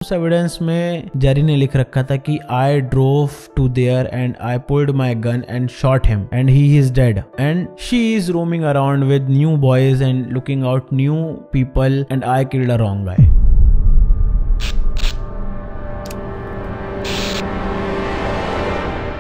उस एविडेंस में जेरी ने लिख रखा था कि I drove to there and I pulled my gun and shot him and he is dead and she is roaming around with new boys and looking out new people and I killed a wrong guy.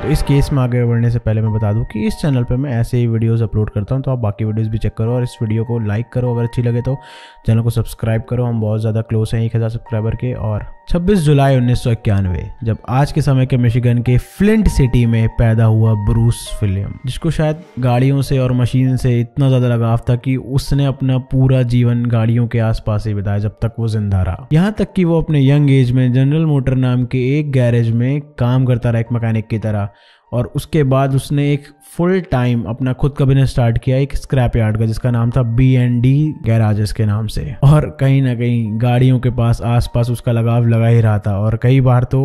तो इस case में आगे बढ़ने से पहले मैं बता दूं कि इस चैनल पे मैं ऐसे ही वीडियोस अपलोड करता हूं, तो आप बाकी वीडियोस भी चेक करो और इस वीडियो को लाइक करो, अगर अच्छी लगे तो चैनल को सब्सक्राइब करो। हम बहुत ज़्यादा क्लोज हैं 1000 सब्सक्राइबर के। और 26 जुलाई 1991 जब आज के समय के मिशिगन के फ्लिंट सिटी में पैदा हुआ ब्रूस विलियम, जिसको शायद गाड़ियों से और मशीन से इतना ज़्यादा लगाव था कि उसने अपना पूरा जीवन गाड़ियों के आसपास ही बिताया जब तक वो जिंदा रहा। यहाँ तक कि वो अपने यंग एज में जनरल मोटर नाम के एक गैरेज में काम करता रहा एक मैकेनिक की तरह, और उसके बाद उसने एक फुल टाइम अपना खुद का बिजनेस स्टार्ट किया एक स्क्रैप यार्ड का, जिसका नाम था B&D गैराजेस के नाम से। और कहीं ना कहीं गाड़ियों के पास आसपास उसका लगाव लगा ही रहा था, और कई बार तो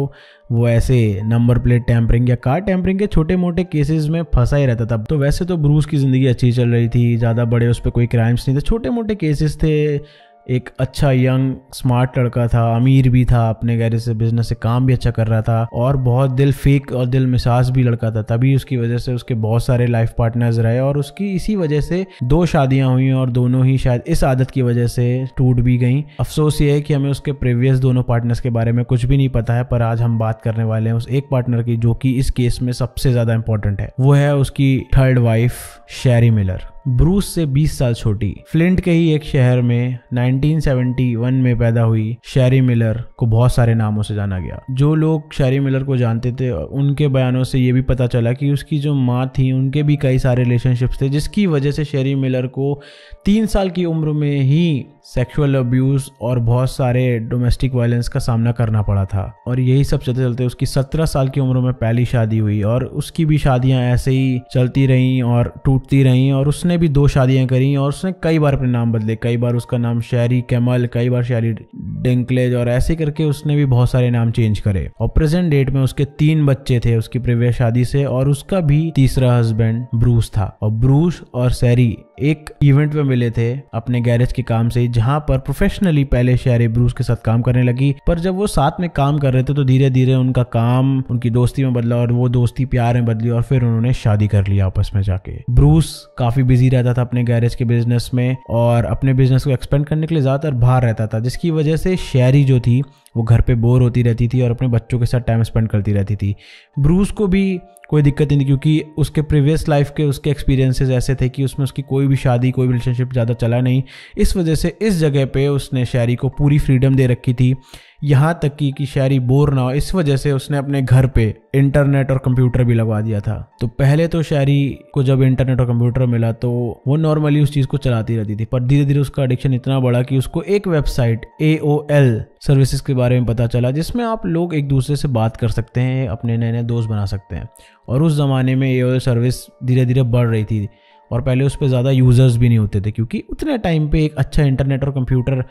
वो ऐसे नंबर प्लेट टैंपरिंग या कार टैंपरिंग के छोटे मोटे केसेस में फंसा ही रहता था। तो वैसे तो ब्रूस की ज़िंदगी अच्छी चल रही थी, ज़्यादा बड़े उस पर कोई क्राइम्स नहीं थे, छोटे मोटे केसेस थे। एक अच्छा यंग स्मार्ट लड़का था, अमीर भी था, अपने गैरेज से बिजनेस से काम भी अच्छा कर रहा था, और बहुत दिल फेक और दिल मिसाज भी लड़का था। तभी उसकी वजह से उसके बहुत सारे लाइफ पार्टनर्स रहे, और उसकी इसी वजह से 2 शादियां हुई, और दोनों ही शायद इस आदत की वजह से टूट भी गई। अफसोस ये है कि हमें उसके प्रीवियस दोनों पार्टनर्स के बारे में कुछ भी नहीं पता है, पर आज हम बात करने वाले हैं उस एक पार्टनर की जो कि इस केस में सबसे ज्यादा इंपॉर्टेंट है। वो है उसकी 3rd वाइफ शेरी मिलर, ब्रूस से 20 साल छोटी। फ्लिंट के ही एक शहर में 1971 में पैदा हुई शेरी मिलर को बहुत सारे नामों से जाना गया। जो लोग शेरी मिलर को जानते थे उनके बयानों से ये भी पता चला कि उसकी जो माँ थी उनके भी कई सारे रिलेशनशिप्स थे, जिसकी वजह से शेरी मिलर को 3 साल की उम्र में ही सेक्सुअल अब्यूज और बहुत सारे डोमेस्टिक वायलेंस का सामना करना पड़ा था। और यही सब चलते चलते उसकी 17 साल की उम्र में पहली शादी हुई, और उसकी भी शादियां ऐसे ही चलती रहीं और टूटती रहीं, और उसने भी 2 शादियां करी, और उसने कई बार अपने नाम बदले। कई बार उसका नाम शेरी कैमल, कई बार शेरी डिंकलेज, और ऐसे करके उसने भी बहुत सारे नाम चेंज करे। और प्रेजेंट डेट में उसके 3 बच्चे थे उसकी प्रीवियस शादी से, और उसका भी तीसरा हस्बैंड ब्रूस था। और ब्रूस और शेरी एक इवेंट में मिले थे अपने गैरेज के काम से, जहां पर प्रोफेशनली पहले शेरी ब्रूस के साथ काम करने लगी, पर जब वो साथ में काम कर रहे थे तो धीरे धीरे उनका काम उनकी दोस्ती में बदला, और वो दोस्ती प्यार में बदली, और फिर उन्होंने शादी कर लिया आपस में जाके। ब्रूस काफी बिजी रहता था अपने गैरेज के बिजनेस में, और अपने बिजनेस को एक्सपेंड करने के लिए ज्यादातर बाहर रहता था, जिसकी वजह से शेरी जो थी वो घर पे बोर होती रहती थी और अपने बच्चों के साथ टाइम स्पेंड करती रहती थी। ब्रूस को भी कोई दिक्कत नहीं थी, क्योंकि उसके प्रीवियस लाइफ के उसके एक्सपीरियंसेस ऐसे थे कि उसमें उसकी कोई भी शादी कोई भी रिलेशनशिप ज़्यादा चला नहीं। इस वजह से इस जगह पे उसने शेरी को पूरी फ्रीडम दे रखी थी, यहाँ तक कि शेरी बोर ना हो। इस वजह से उसने अपने घर पे इंटरनेट और कंप्यूटर भी लगवा दिया था। तो पहले तो शेरी को जब इंटरनेट और कंप्यूटर मिला तो वो नॉर्मली उस चीज़ को चलाती रहती थी, पर धीरे धीरे उसका एडिक्शन इतना बढ़ा कि उसको एक वेबसाइट AOL सर्विसेज के बारे में पता चला, जिसमें आप लोग एक दूसरे से बात कर सकते हैं, अपने नए नए दोस्त बना सकते हैं। और उस ज़माने में AOL सर्विस धीरे धीरे बढ़ रही थी, और पहले उस पर ज़्यादा यूज़र्स भी नहीं होते थे, क्योंकि उतने टाइम पे एक अच्छा इंटरनेट और कंप्यूटर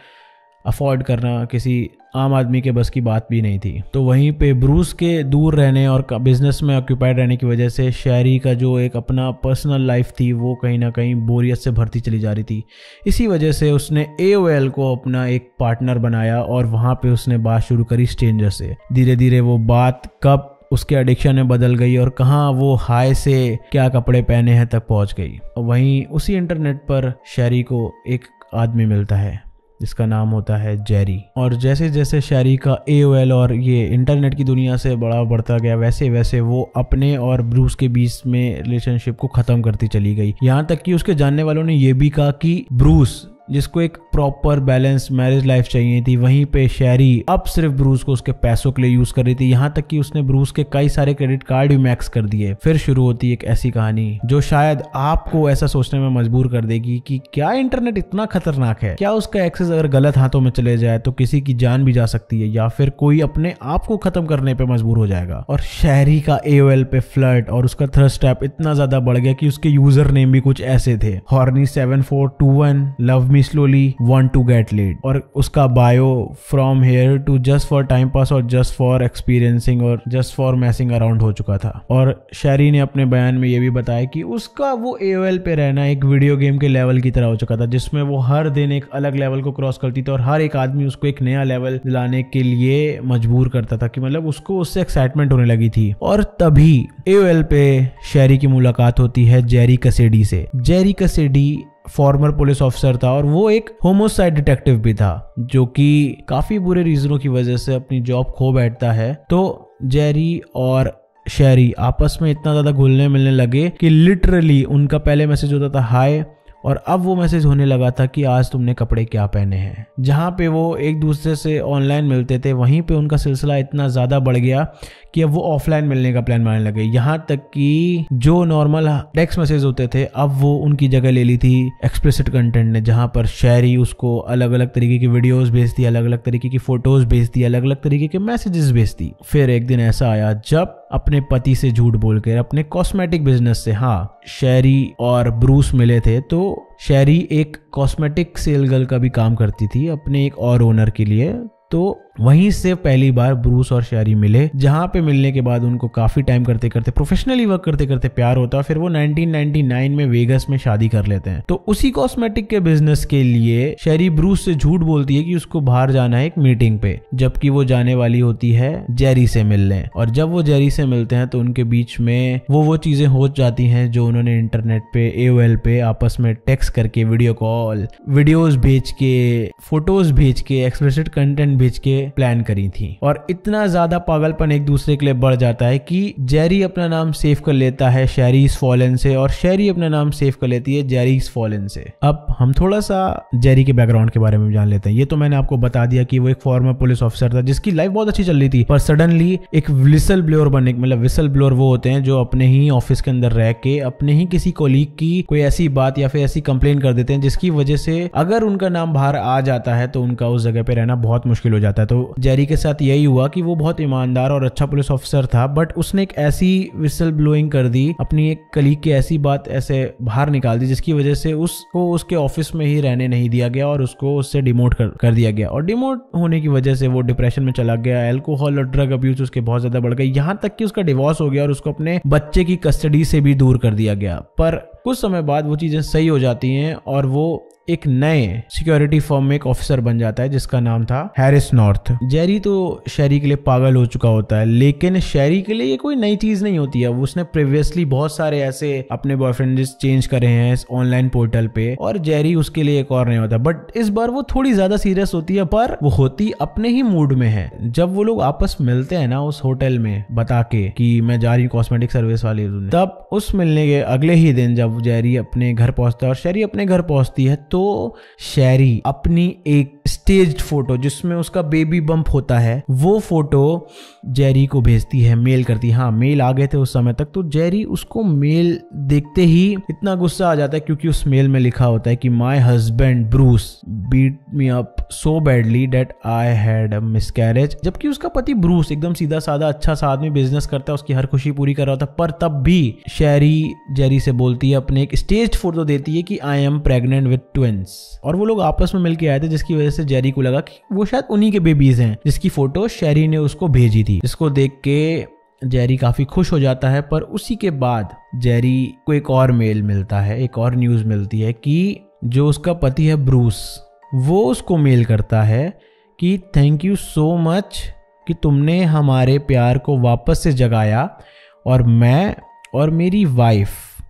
अफोर्ड करना किसी आम आदमी के बस की बात भी नहीं थी। तो वहीं पे ब्रूस के दूर रहने और बिजनेस में ऑक्यूपाइड रहने की वजह से शेरी का जो एक अपना पर्सनल लाइफ थी वो कहीं ना कहीं बोरियत से भरती चली जा रही थी। इसी वजह से उसने AOL को अपना एक पार्टनर बनाया, और वहाँ पे उसने बात शुरू करी स्ट्रेंजर से। धीरे धीरे वो बात कब उसके एडिक्शन में बदल गई और कहाँ वो हाय से क्या कपड़े पहने हैं तक पहुँच गई। वहीं उसी इंटरनेट पर शेरी को एक आदमी मिलता है जिसका नाम होता है जेरी, और जैसे जैसे शेरी का AOL और ये इंटरनेट की दुनिया से बड़ा बढ़ता गया, वैसे वैसे वो अपने और ब्रूस के बीच में रिलेशनशिप को खत्म करती चली गई। यहाँ तक कि उसके जानने वालों ने ये भी कहा कि ब्रूस जिसको एक प्रॉपर बैलेंस मैरिज लाइफ चाहिए थी, वहीं पे शेरी अब सिर्फ ब्रूस को उसके पैसों के लिए यूज कर रही थी। यहाँ तक कि उसने ब्रूस के कई सारे क्रेडिट कार्ड भी मैक्स कर दिए। फिर शुरू होती एक ऐसी कहानी जो शायद आपको ऐसा सोचने में मजबूर कर देगी कि क्या इंटरनेट इतना खतरनाक है? क्या उसका एक्सेस अगर गलत हाथों में चले जाए तो किसी की जान भी जा सकती है, या फिर कोई अपने आप को खत्म करने पे मजबूर हो जाएगा। और शेरी का AOL पे फ्लर्ट और उसका थ्रस्ट ऐप इतना ज्यादा बढ़ गया कि उसके यूजर नेम भी कुछ ऐसे थे: horny 7421, love me slowly want to get laid, और उसका bio from here to just for time pass और जस्ट फॉर एक्सपीरियंसिंग और जस्ट फॉर मैसिंग अराउंड हो चुका था। और शैरी ने अपने बयान में ये भी बताया कि उसका वो AOL पे रहना एक वीडियो गेम के लेवल की तरह हो चुका था, जिसमें वो हर दिन एक अलग लेवल को क्रॉस करती थी और हर एक आदमी उसको एक नया लेवल दिलाने के लिए मजबूर करता था, कि मतलब उसको उससे एक्साइटमेंट होने लगी थी। और तभी AOL पे शैरी की मुलाकात होती है जेरी कसेडी से। जेरी कसेडी फॉर्मर पुलिस ऑफिसर था और वो एक होमोसाइड डिटेक्टिव भी था, जो कि काफी बुरे रीजनों की वजह से अपनी जॉब खो बैठता है। तो जेरी और शैरी आपस में इतना ज्यादा घुलने मिलने लगे कि लिटरली उनका पहले मैसेज होता था हाय, और अब वो मैसेज होने लगा था कि आज तुमने कपड़े क्या पहने हैं। जहाँ पे वो एक दूसरे से ऑनलाइन मिलते थे, वहीं पे उनका सिलसिला इतना ज़्यादा बढ़ गया कि अब वो ऑफलाइन मिलने का प्लान बनाने लगे। यहाँ तक कि जो नॉर्मल टेक्स्ट मैसेज होते थे, अब वो उनकी जगह ले ली थी एक्सप्लिसिट कंटेंट ने, जहाँ पर शैरी उसको अलग अलग तरीके की वीडियोस भेजती, अलग अलग तरीके की फोटोज भेजती, अलग अलग तरीके के मैसेजेस भेजती। फिर एक दिन ऐसा आया जब अपने पति से झूठ बोलकर अपने कॉस्मेटिक बिजनेस से, हाँ, शैरी और ब्रूस मिले थे। तो शैरी एक कॉस्मेटिक सेल गर्ल का भी काम करती थी अपने एक और ओनर के लिए। तो वहीं से पहली बार ब्रूस और शैरी मिले, जहां पे मिलने के बाद उनको काफी टाइम करते करते, प्रोफेशनली वर्क करते करते प्यार होता है। फिर वो 1999 में वेगस में शादी कर लेते हैं। तो उसी कॉस्मेटिक के बिजनेस के लिए शैरी ब्रूस से झूठ बोलती है कि उसको बाहर जाना है एक मीटिंग पे, जबकि वो जाने वाली होती है जेरी से मिलने। और जब वो जेरी से मिलते हैं तो उनके बीच में वो चीजें हो जाती हैं जो उन्होंने इंटरनेट पे AOL पे आपस में टेक्स्ट करके, वीडियो कॉल, वीडियोस भेज के, फोटोज भेज के, एक्सप्लिसिट कंटेंट भेज के प्लान करी थी। और इतना ज्यादा पागलपन एक दूसरे के लिए बढ़ जाता है कि जेरी अपना नाम सेव कर लेता है शैरीज फॉलन से, और शैरी अपना नाम सेव कर लेती है जेरीज फॉलन से। अब हम थोड़ा सा जेरी के बैकग्राउंड के बारे में जान लेते हैं। ये तो मैंने आपको बता दिया कि वो एक फॉर्मर पुलिस ऑफिसर था जिसकी लाइफ बहुत अच्छी चल रही थी, पर सडनली एक विसल ब्लोअर बनने, मतलब विसल ब्लोअर वो होते हैं जो अपने ही ऑफिस के अंदर रह के अपने ही किसी कोलीग की कोई ऐसी बात या फिर ऐसी कंप्लेन कर देते हैं जिसकी वजह से अगर उनका नाम बाहर आ जाता है तो उनका उस जगह पे रहना बहुत मुश्किल हो जाता है। तो जेरी के साथ यही हुआ कि वो बहुत ईमानदार और अच्छा पुलिस ऑफिसर था, बट उसने एक ऐसी विसल ब्लोइंग कर दी, अपनी एक कलीग की ऐसी बात ऐसे बाहर निकाल दी जिसकी वजह से उसको उसके ऑफिस में ही रहने नहीं दिया गया और उसको उससे डिमोट कर दिया गया। और डिमोट होने की वजह से वो डिप्रेशन में चला गया, अल्कोहल और ड्रग अब्यूज उसके बहुत ज्यादा बढ़ गए, यहाँ तक कि उसका डिवोर्स हो गया और उसको अपने बच्चे की कस्टडी से भी दूर कर दिया गया। पर कुछ समय बाद वो चीजें सही हो जाती हैं और वो एक नए सिक्योरिटी फर्म में एक ऑफिसर बन जाता है जिसका नाम था हैरिस नॉर्थ। जेरी तो शैरी के लिए पागल हो चुका होता है, लेकिन शैरी के लिए ये कोई नई चीज नहीं होती है। उसने प्रीवियसली बहुत सारे ऐसे अपने बॉयफ्रेंड चेंज करे हैं इस ऑनलाइन पोर्टल पे, और जेरी उसके लिए एक और नहीं होता। बट इस बार वो थोड़ी ज्यादा सीरियस होती है, पर वो होती अपने ही मूड में है। जब वो लोग आपस मिलते हैं ना उस होटल में, बता के कि मैं जा रही हूँ कॉस्मेटिक सर्विस वाली, तब उस मिलने के अगले ही दिन जब जेरी अपने घर पहुंचता है और शैरी अपने घर पहुंचती है, तो शैरी अपनी एक स्टेज्ड फोटो जिसमें उसका बेबी बम्प होता है, वो फोटो जेरी को भेजती है, मेल करती है। हाँ, मेल आ गए थे उस समय तक। तो जेरी उसको मेल देखते ही इतना गुस्सा आ जाता है क्योंकि उस मेल में लिखा होता है कि my husband Bruce beat me up so badly that I had a miscarriage. जबकि उसका पति ब्रूस एकदम सीधा साधा अच्छा सा आदमी, बिजनेस करता है, उसकी हर खुशी पूरी कर रहा होता, पर तब भी शैरी जेरी से बोलती है, अपने एक स्टेज्ड फोटो देती है कि I am pregnant with twins. और वो लोग आपस में मिलके आए थे जिसकी वजह से जेरी को लगा कि वो शायद उन्हीं के बेबीज हैं, जिसकी फोटो शैरी ने उसको भेजी थी, जिसको देख के जेरी काफी खुश हो जाता है। पर उसी के बाद जेरी को एक और मेल मिलता है, एक और न्यूज मिलती है कि जो उसका पति है ब्रूस, वो उसको मेल करता है कि थैंक यू सो मच कि तुमने हमारे प्यार को वापस से जगाया, और मैं और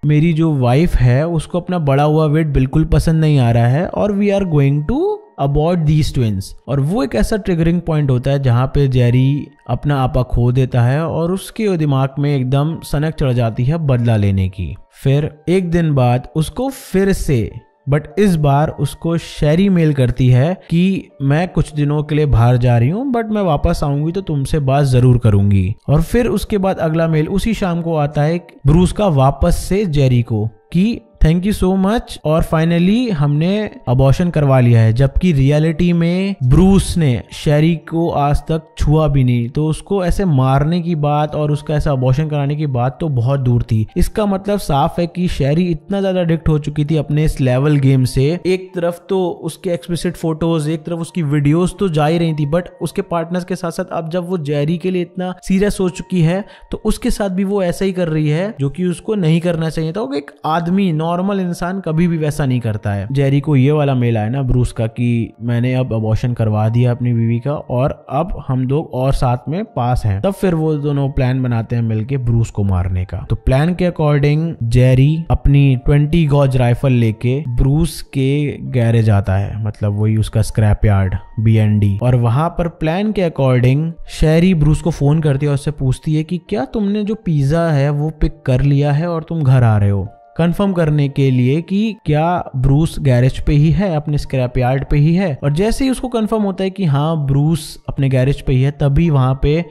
मेरी जो वाइफ है उसको अपना बड़ा हुआ वेट बिल्कुल पसंद नहीं आ रहा है, और we are going to abort these twins. और वो एक ऐसा ट्रिगरिंग पॉइंट होता है जहां पे जेरी अपना आपा खो देता है और उसके दिमाग में एकदम सनक चढ़ जाती है बदला लेने की। फिर एक दिन बाद उसको फिर से, बट इस बार उसको शैरी मेल करती है कि मैं कुछ दिनों के लिए बाहर जा रही हूँ, बट मैं वापस आऊंगी तो तुमसे बात जरूर करूंगी। और फिर उसके बाद अगला मेल उसी शाम को आता है ब्रूस का वापस से जेरी को कि थैंक यू सो मच। और फाइनली हमने अबॉर्शन करवा लिया है, जबकि रियलिटी में ब्रूस ने शेरी को आज तक छुआ भी नहीं। तो उसको ऐसे मारने की बात और उसका ऐसा अबॉर्शन कराने की बात तो बहुत दूर थी। इसका मतलब साफ है कि शेरी इतना ज्यादा एडिक्ट हो चुकी थी अपने इस लेवल गेम से। एक तरफ तो उसके एक्सप्लिसिट फोटोज, एक तरफ उसकी वीडियोस तो जा ही रही थी, बट उसके पार्टनर्स के साथ साथ अब जब वो जेरी के लिए इतना सीरियस हो चुकी है तो उसके साथ भी वो ऐसा ही कर रही है जो कि उसको नहीं करना चाहिए था। एक आदमी, नॉर्मल इंसान कभी भी वैसा नहीं करता है। जेरी को ये वाला मेल आया ना ब्रूस का कि मैंने अब अबॉर्शन करवा दिया अपनी बीवी का और अब हम लोग और साथ में पास हैं। तब फिर वो दोनों प्लान बनाते हैं मिलके ब्रूस को मारने का। तो प्लान के अकॉर्डिंग जेरी अपनी 20 गॉज राइफल लेके ब्रूस के गैरेज आता है, मतलब वही उसका स्क्रैप यार्ड BND। और वहां पर प्लान के अकॉर्डिंग शेरी ब्रूस को फोन करती है और उससे पूछती है कि क्या तुमने जो पिज्जा है वो पिक कर लिया है और तुम घर आ रहे हो, कंफर्म करने के लिए कि क्या ब्रूस गैरेज पे ही है, अपने स्क्रैप यार्ड पे ही है। और जैसे ही उसको कंफर्म होता है कि हाँ ब्रूस अपने गैरेज पे ही है, तभी वहां पे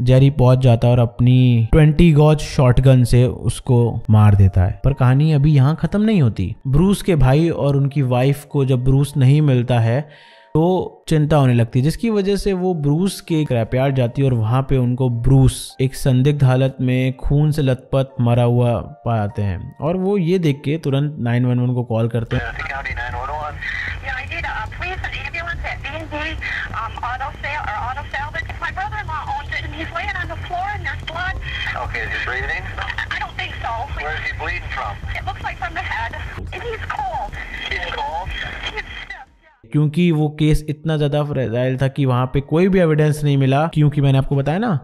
जेरी पहुंच जाता है और अपनी 20 गॉज शॉटगन से उसको मार देता है। पर कहानी अभी यहाँ खत्म नहीं होती। ब्रूस के भाई और उनकी वाइफ को जब ब्रूस नहीं मिलता है तो चिंता होने लगती है, जिसकी वजह से वो ब्रूस के स्क्रैप यार्ड जाती है और वहां पे उनको ब्रूस एक संदिग्ध हालत में खून से लथपथ मरा हुआ पाते हैं। और वो ये देख के तुरंत 911 को कॉल करते हैं। क्योंकि वो केस इतना ज्यादा फ्रेजाइल था कि वहां पे कोई भी एविडेंस नहीं मिला, क्योंकि मैंने आपको बताया ना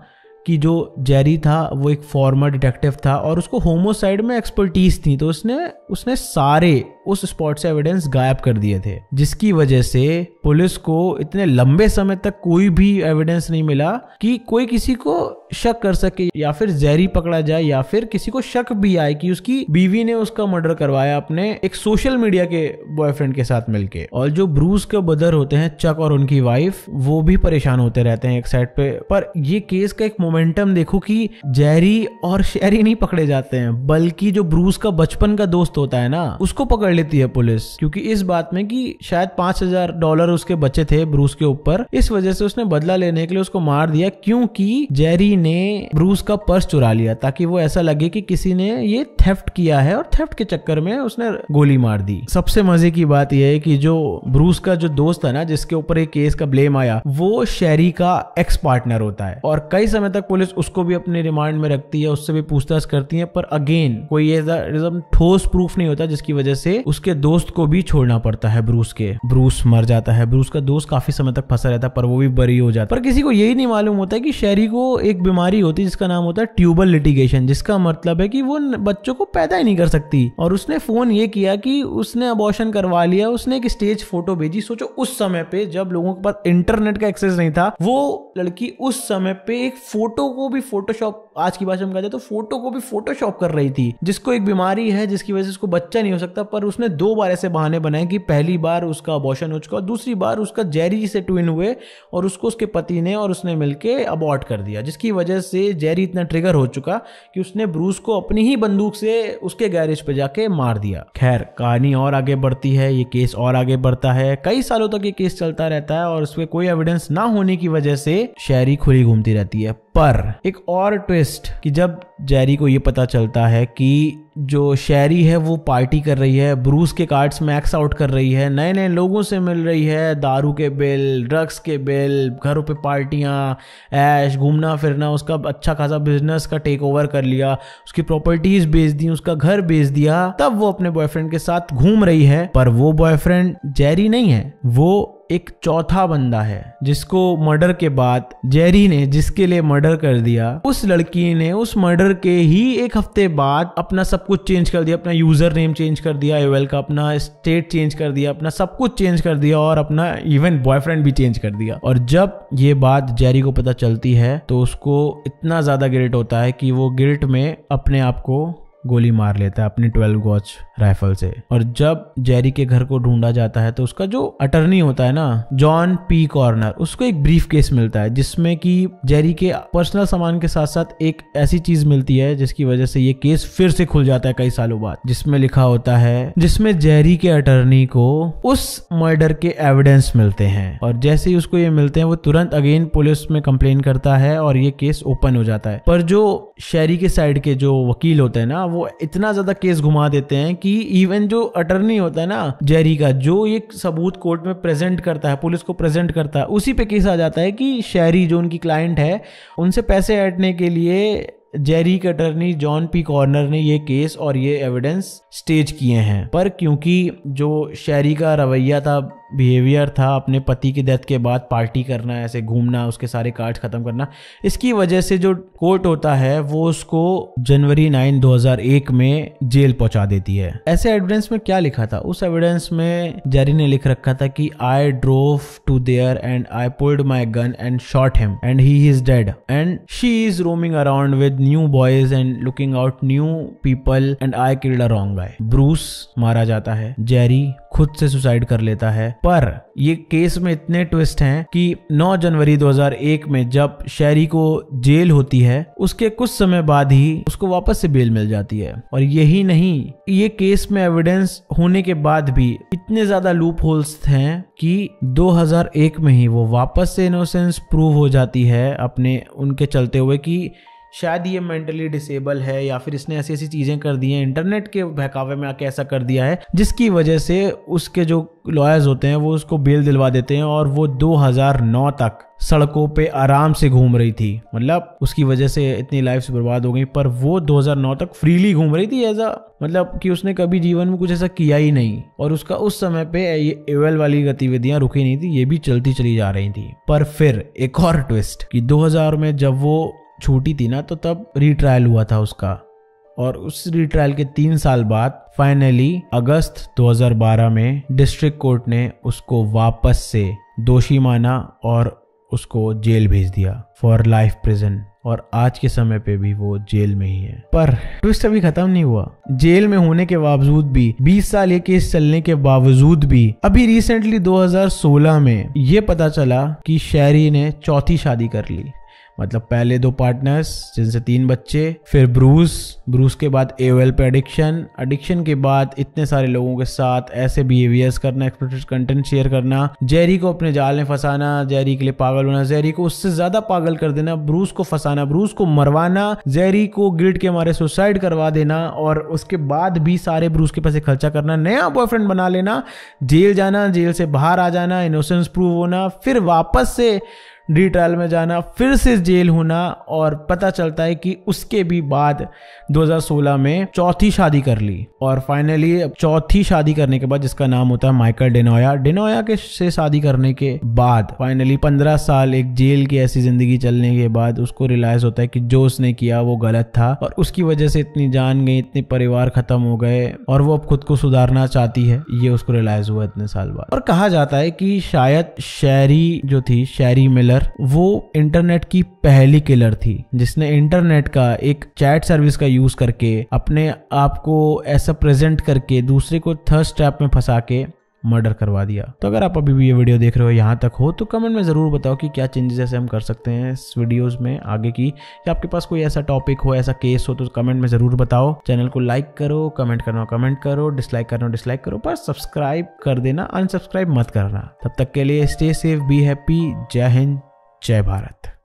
कि जो जेरी था वो एक फॉर्मर डिटेक्टिव था और उसको होमोसाइड में एक्सपर्टीज थी। तो उसने सारे उस स्पॉट से एविडेंस गायब कर दिए थे, जिसकी वजह से पुलिस को इतने लंबे समय तक कोई भी एविडेंस नहीं मिला कि कोई किसी को शक कर सके या फिर जेरी पकड़ा जाए या फिर किसी को शक भी आए कि उसकी बीवी ने उसका मर्डर करवाया अपने एक सोशल मीडिया के बॉयफ्रेंड के साथ मिलके। और जो ब्रूस के ब्रदर होते हैं चक और उनकी वाइफ, वो भी परेशान होते रहते हैं एक साइड पे। पर ये केस का एक मोमेंटम देखो कि जेरी और शेरी नहीं पकड़े जाते हैं, बल्कि जो ब्रूस का बचपन का दोस्त होता है ना, उसको पकड़ लेती है पुलिस, क्योंकि इस बात में कि शायद $5,000 उसके बचे थे ब्रूस के ऊपर। इस वजह से उसने बदला लेने के लिए उसको मार दिया, क्योंकि जेरी ने ब्रूस का पर्स चुरा लिया ताकि वो ऐसा लगे कि किसी ने ये थेफ्ट किया है, और थेफ्ट के चक्कर में उसने गोली मार दी। सबसे मजे की बात यह है कि जो ब्रूस का जो दोस्त है ना, जिसके ऊपर एक केस का ब्लेम आया, वो शेरी का एक्स पार्टनर होता है। और कई समय तक पुलिस उसको भी अपने रिमांड में रखती है, उससे भी पूछताछ करती है, पर अगेन कोई एकदम ठोस प्रूफ नहीं होता, जिसकी वजह से उसके दोस्त को भी छोड़ना पड़ता है ब्रूस के। ब्रूस मर जाता है, ब्रूस का दोस्त काफी समय तक फंसा रहता है, पर वो भी बरी हो जाता है। पर किसी को यही नहीं मालूम होता है कि शेरी को एक बीमारी होती है जिसका नाम होता है ट्यूबल लिटिगेशन, जिसका मतलब है कि वो बच्चों को पैदा ही नहीं कर सकती। और उसने फोन ये किया कि उसने अबॉर्शन करवा लिया, उसने एक स्टेज फोटो भेजी। सोचो उस समय पे जब लोगों के पास इंटरनेट का एक्सेस नहीं था, वो लड़की उस समय पे एक फोटो को भी फोटोशॉप, आज की भाषा में कहते तो फोटो को भी फोटोशॉप कर रही थी, जिसको एक बीमारी है जिसकी वजह से उसको बच्चा नहीं हो सकता। पर उसने 2 बार ऐसे बहाने बनाए कि पहली बार उसका अबॉर्शन हो चुका और दूसरी बार उसका जेरी से ट्विन हुए और उसको उसके पति ने और उसने मिलके अबॉर्ट कर दिया, जिसकी वजह से जेरी इतना ट्रिगर हो चुका कि उसने ब्रूस को अपनी ही बंदूक से उसके गैरेज पे जाके मार दिया। खैर, कहानी और आगे बढ़ती है, ये केस और आगे बढ़ता है, कई सालों तक ये केस चलता रहता है और उसमें कोई एविडेंस ना होने की वजह से शेरी खुली घूमती रहती है। पर एक और ट्विस्ट कि जब जेरी को ये पता चलता है कि जो शेरी है वो पार्टी कर रही है, ब्रूस के कार्ड्स मैक्स आउट कर रही है, नए नए लोगों से मिल रही है, दारू के बिल, ड्रग्स के बिल, घरों पे पार्टियां, ऐश, घूमना फिरना, उसका अच्छा खासा बिजनेस का टेक ओवर कर लिया, उसकी प्रॉपर्टीज बेच दी, उसका घर बेच दिया, तब वो अपने बॉयफ्रेंड के साथ घूम रही है। पर वो बॉयफ्रेंड जेरी नहीं है, वो एक चौथा बंदा है, जिसको मर्डर के बाद जेरी ने जिसके लिए मर्डर कर दिया, उस लड़की ने उस मर्डर के ही 1 हफ्ते बाद अपना सब कुछ चेंज कर दिया, अपना यूजर नेम चेंज कर दिया एओएल का, अपना स्टेट चेंज कर दिया, अपना सब कुछ चेंज कर दिया और अपना इवन बॉयफ्रेंड भी चेंज कर दिया। और जब ये बात जेरी को पता चलती है तो उसको इतना ज्यादा गिल्ट होता है कि वो गिल्ट में अपने आप को गोली मार लेता है अपनी 12 गॉज राइफल से। और जब जेरी के घर को ढूंढा जाता है तो उसका जो अटर्नी होता है ना, जॉन पी कॉर्नर, उसको एक ब्रीफ केस मिलता है जिसमें कि जेरी के पर्सनल सामान के साथ साथ एक ऐसी चीज मिलती है जिसकी वजह से ये केस फिर से खुल जाता है कई सालों बाद, जिसमें लिखा होता है, जिसमें जेरी के अटर्नी को उस मर्डर के एविडेंस मिलते हैं। और जैसे ही उसको ये मिलते हैं वो तुरंत अगेन पुलिस में कंप्लेन करता है और ये केस ओपन हो जाता है। पर जो शेरी के साइड के जो वकील होते हैं ना, वो इतना ज्यादा केस घुमा देते हैं कि इवन जो अटर्नी होता है ना जेरी का, जो ये सबूत कोर्ट में प्रेजेंट करता है, पुलिस को प्रेजेंट करता है, उसी पे केस आ जाता है कि शेरी जो उनकी क्लाइंट है उनसे पैसे ऐंठने के लिए जेरी के अटर्नी जॉन पी कॉर्नर ने ये केस और ये एविडेंस स्टेज किए हैं। पर क्योंकि जो शेरी का रवैया था, बिहेवियर था, अपने पति की डेथ के बाद पार्टी करना, ऐसे घूमना, उसके सारे कार्ड्स खत्म करना, इसकी वजह से जो कोर्ट होता है वो उसको जनवरी 9, 2001 में जेल पहुंचा देती है। ऐसे एविडेंस में क्या लिखा था? उस एविडेंस में जेरी ने लिख रखा था कि I drove to there and I pulled my gun and shot him and he is dead and she is roaming around with new boys and looking out new people and I killed a wrong guy. Bruce मारा जाता है, Jerry खुद से suicide कर लेता है। पर ये केस में इतने ट्विस्ट हैं कि 9 जनवरी 2001 में जब शेरी को जेल होती है, उसके कुछ समय बाद ही उसको वापस से बेल मिल जाती है। और यही नहीं, ये केस में एविडेंस होने के बाद भी इतने ज्यादा लूप होल्स हैं कि 2001 में ही वो वापस से इनोसेंस प्रूव हो जाती है अपने उनके चलते हुए कि शायद ये मेंटली डिसेबल है या फिर इसने ऐसी ऐसी चीजें कर दी हैं, इंटरनेट के बहकावे में आके ऐसा कर दिया है, जिसकी वजह से उसके जो लॉयर्स होते हैं वो उसको बेल दिलवा देते हैं। और वो 2009 तक सड़कों पे आराम से घूम रही थी, मतलब उसकी वजह से इतनी लाइफ्स बर्बाद हो गई, पर वो 2009 तक फ्रीली घूम रही थी, ऐसा मतलब कि उसने कभी जीवन में कुछ ऐसा किया ही नहीं। और उसका उस समय पे ये एवल वाली गतिविधियां रुकी नहीं थी, ये भी चलती चली जा रही थी। पर फिर एक और ट्विस्ट कि 2000 में जब वो छूटी थी ना, तो तब रीट्रायल हुआ था उसका, और उस रीट्रायल के 3 साल बाद फाइनली अगस्त 2012 में डिस्ट्रिक्ट कोर्ट ने उसको वापस से दोषी माना और उसको जेल भेज दिया फॉर लाइफ प्रिजन। और आज के समय पे भी वो जेल में ही है। पर ट्विस्ट अभी खत्म नहीं हुआ। जेल में होने के बावजूद भी, 20 साल ये केस चलने के बावजूद भी, अभी रिसेंटली 2016 में ये पता चला कि शेरी ने चौथी शादी कर ली। मतलब पहले 2 पार्टनर्स जिनसे 3 बच्चे, फिर ब्रूस के बाद एओएल पे एडिक्शन के बाद इतने सारे लोगों के साथ ऐसे बिहेवियर्स करना, एक्सप्लोइटेड कंटेंट शेयर करना, जेरी को अपने जाल में फंसाना, जेरी के लिए पागल होना, जेरी को उससे ज्यादा पागल कर देना, ब्रूस को फंसाना, ब्रूस को मरवाना, जेरी को गिल्ट के मारे सुसाइड करवा देना, और उसके बाद भी सारे ब्रूस के पैसे खर्चा करना, नया बॉयफ्रेंड बना लेना, जेल जाना, जेल से बाहर आ जाना, इनोसेंस प्रूव होना, फिर वापस से रीट्रायल में जाना, फिर से जेल होना। और पता चलता है कि उसके भी बाद 2016 में चौथी शादी कर ली। और फाइनली चौथी शादी करने के बाद, जिसका नाम होता है माइकल डेनोया के से शादी करने के बाद फाइनली 15 साल एक जेल की ऐसी जिंदगी चलने के बाद उसको रियलाइज होता है कि जो उसने किया वो गलत था, और उसकी वजह से इतनी जान गई, इतने परिवार खत्म हो गए, और वो अब खुद को सुधारना चाहती है। ये उसको रियलाइज हुआ इतने साल बाद। और कहा जाता है कि शायद शेरी जो थी, शेरी मिलर, वो इंटरनेट की पहली किलर थी जिसने इंटरनेट का एक चैट सर्विस का यूज करके अपने आप को ऐसा प्रेजेंट करके दूसरे को थर्स्ट ट्रैप में फंसा के मर्डर करवा दिया। तो अगर आप अभी भी ये वीडियो देख रहे हो यहाँ तक हो तो कमेंट में जरूर बताओ कि क्या चेंजेस ऐसे हम कर सकते हैं इस वीडियोस में आगे की, या आपके पास कोई ऐसा टॉपिक हो, ऐसा केस हो, तो कमेंट में जरूर बताओ। चैनल को लाइक करो, कमेंट करो, डिसलाइक करो, पर सब्सक्राइब कर देना, अनसब्सक्राइब मत करना। तब तक के लिए स्टे सेफ, बी हैप्पी, जय हिंद, जय भारत।